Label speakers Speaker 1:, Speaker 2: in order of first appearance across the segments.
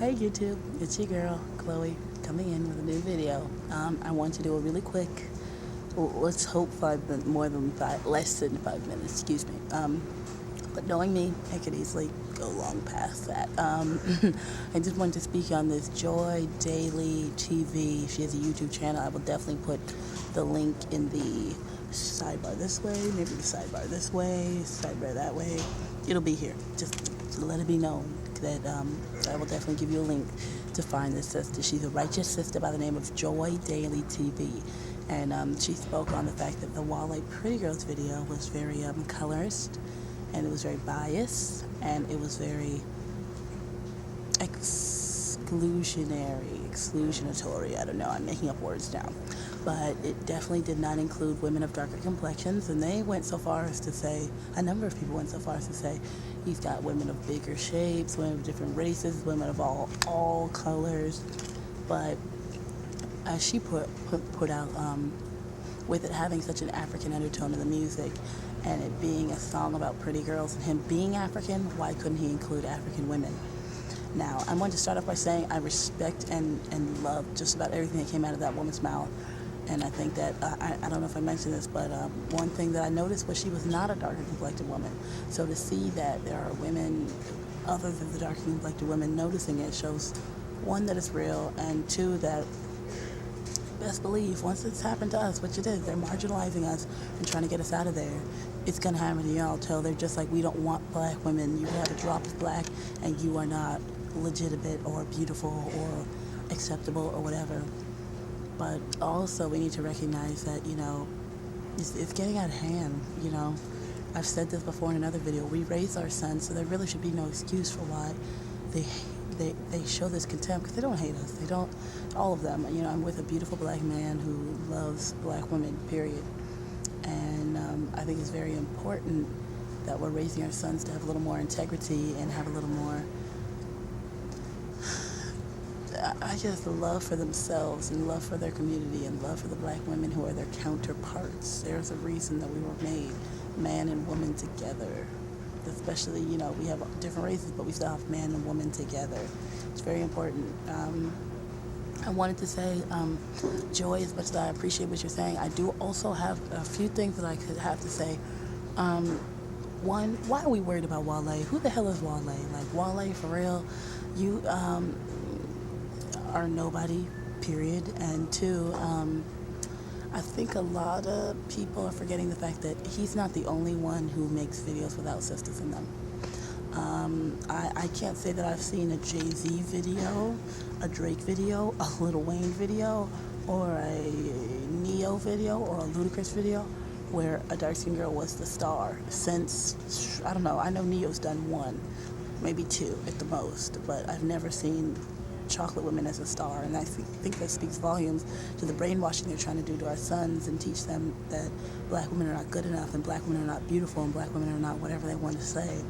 Speaker 1: Hey YouTube, it's your girl Chloe coming in with a new video. I want to do a really quick, let's hope less than 5 minutes, excuse me. But knowing me, I could easily go long past that. I just wanted to speak on this Joy Daily TV. She has a YouTube channel. I will definitely put the link in the sidebar this way, maybe the sidebar this way, sidebar that way. It'll be here. Just to let it be known that I will definitely give you a link to find this sister. She's a righteous sister by the name of Joy Daily TV. And she spoke on the fact that the Wale PrettyGirls video was very colorist, and it was very biased, and it was very exclusionatory. I don't know, I'm making up words now. But it definitely did not include women of darker complexions, and they went so far as to say, a number of people went so far as to say, he's got women of bigger shapes, women of different races, women of all colors. But as she put out, with it having such an African undertone in the music, and it being a song about pretty girls and him being African, why couldn't he include African women? Now, I want to start off by saying I respect and love just about everything that came out of that woman's mouth. And I think that, I don't know if I mentioned this, but one thing that I noticed was she was not a darker complected woman. So to see that there are women other than the darker complected women noticing it shows, one, that it's real, and two, that best believe once it's happened to us, which it is, they're marginalizing us and trying to get us out of there. It's gonna happen to y'all till they're just like, we don't want black women. You have a drop of black and you are not legitimate or beautiful or acceptable or whatever. But also we need to recognize that, it's getting out of hand. I've said this before in another video. We raise our sons, so there really should be no excuse for why they show this contempt, because they don't hate us. They don't, all of them. I'm with a beautiful black man who loves black women, period. And I think it's very important that we're raising our sons to have a little more integrity and have a little more, I just love for themselves and love for their community and love for the black women who are their counterparts. There's a reason that we were made man and woman together. Especially, we have different races, but we still have man and woman together. It's very important. I wanted to say, Joy, as much as I appreciate what you're saying, I do also have a few things that I could have to say. One, why are we worried about Wale? Who the hell is Wale? Like, Wale, for real, you are nobody, period. And two, I think a lot of people are forgetting the fact that he's not the only one who makes videos without sisters in them. I can't say that I've seen a Jay-Z video, a Drake video, a Lil Wayne video, or a Neo video, or a Ludacris video where a dark-skinned girl was the star since, I don't know, I know Neo's done one, maybe two at the most, but I've never seen chocolate women as a star, and I think that speaks volumes to the brainwashing they're trying to do to our sons and teach them that black women are not good enough and black women are not beautiful and black women are not whatever they want to say.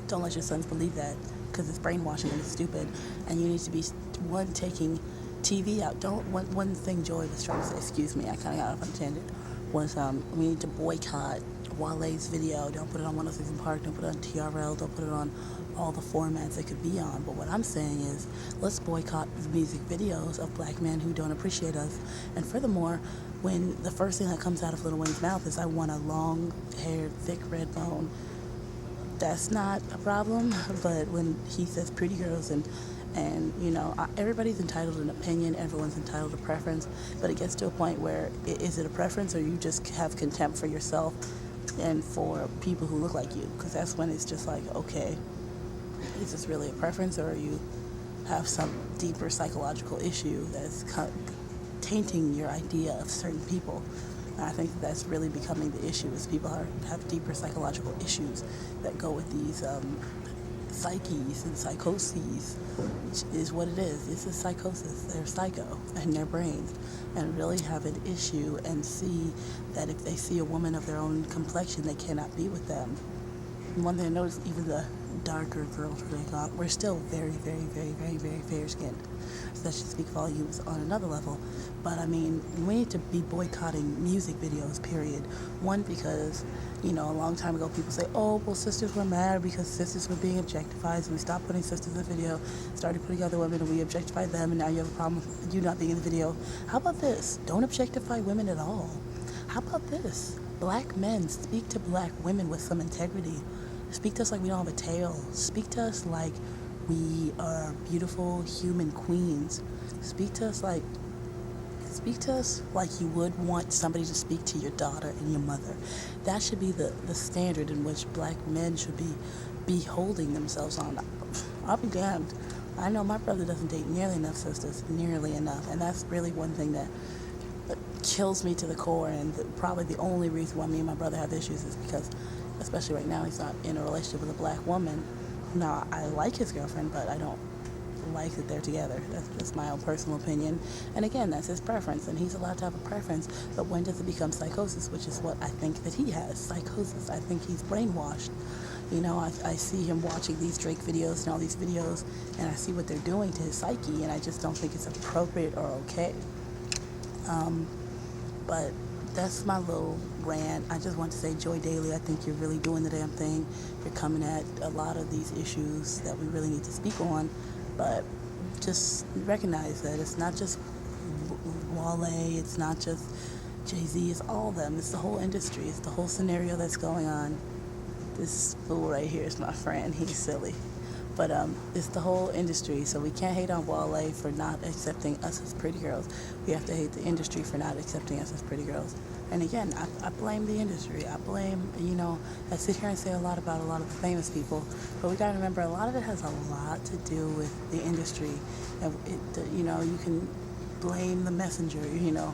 Speaker 1: Don't let your sons believe that, because it's brainwashing and it's stupid, and you need to be, one, taking TV out. One thing Joy was trying to say, excuse me, I kind of got off on a tangent, was we need to boycott Wale's video. Don't put it on 106 in Park, don't put it on TRL, don't put it on all the formats it could be on. But what I'm saying is, let's boycott the music videos of black men who don't appreciate us. And furthermore, when the first thing that comes out of Lil Wayne's mouth is, I want a long-haired, thick red bone, that's not a problem. But when he says pretty girls and everybody's entitled to an opinion, everyone's entitled to preference, but it gets to a point where, is it a preference, or you just have contempt for yourself and for people who look like you? Because that's when it's just like, okay, is this really a preference, or you have some deeper psychological issue that's tainting your idea of certain people? And I think that's really becoming the issue, is people have deeper psychological issues that go with these psyches and psychoses, which is what it is. It's a psychosis. They're psycho in their brains, and really have an issue and see that if they see a woman of their own complexion, they cannot be with them. And one thing I noticed, even the darker girls we're still very, very, very, very, very fair-skinned. So that should speak volumes on another level. But I mean, we need to be boycotting music videos, period. One, because You know, a long time ago, people say, oh, well, sisters were mad because sisters were being objectified, so we stopped putting sisters in the video, started putting other women, and we objectified them, and now you have a problem with you not being in the video. How about this? Don't objectify women at all. How about this? Black men, speak to black women with some integrity. Speak to us like we don't have a tail. Speak to us like we are beautiful human queens. Speak to us like you would want somebody to speak to your daughter and your mother. That should be the standard in which black men should be holding themselves on. I'll be damned. I know my brother doesn't date nearly enough sisters, nearly enough, and that's really one thing that kills me to the core, and probably the only reason why me and my brother have issues is because, especially right now, he's not in a relationship with a black woman. Now, I like his girlfriend, but I don't like that they're together. That's just my own personal opinion. And again, that's his preference, and he's allowed to have a preference, but when does it become psychosis, which is what I think that he has, psychosis. I think he's brainwashed. You know, I see him watching these Drake videos and all these videos, and I see what they're doing to his psyche, and I just don't think it's appropriate or okay. But that's my little rant. I just want to say, Joy Daly, I think you're really doing the damn thing. You're coming at a lot of these issues that we really need to speak on, but just recognize that it's not just Wale, it's not just Jay-Z, it's all of them. It's the whole industry. It's the whole scenario that's going on. This fool right here is my friend. He's silly. But it's the whole industry, so we can't hate on Wale for not accepting us as pretty girls. We have to hate the industry for not accepting us as pretty girls. And again, I blame the industry. I blame, you know, I sit here and say a lot about a lot of the famous people, but we got to remember a lot of it has a lot to do with the industry. And you know, you can blame the messenger, you know.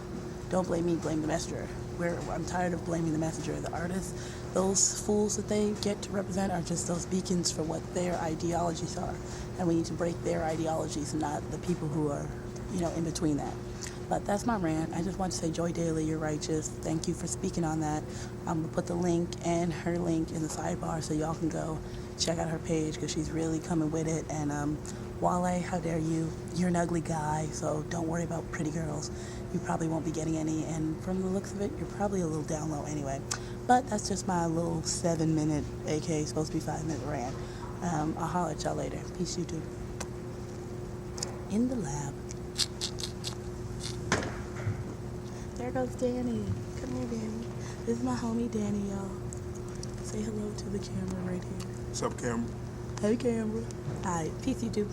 Speaker 1: Don't blame me, blame the messenger. I'm tired of blaming the messenger. The artists, those fools that they get to represent are just those beacons for what their ideologies are. And we need to break their ideologies, not the people who are, you know, in between that. But that's my rant. I just want to say, Joy Daly, you're righteous. Thank you for speaking on that. I'm going to put the link and her link in the sidebar so y'all can go check out her page because she's really coming with it. And Wale, how dare you? You're an ugly guy, so don't worry about pretty girls. You probably won't be getting any. And from the looks of it, you're probably a little down low anyway. But that's just my little 7-minute, aka supposed to be 5-minute rant. I'll holler at y'all later. Peace, YouTube. In the lab. There goes Danny. Come here, Danny. This is my homie Danny, y'all. Say hello to the camera right here.
Speaker 2: What's up, camera?
Speaker 1: Hey, camera. Alright, peace, YouTube.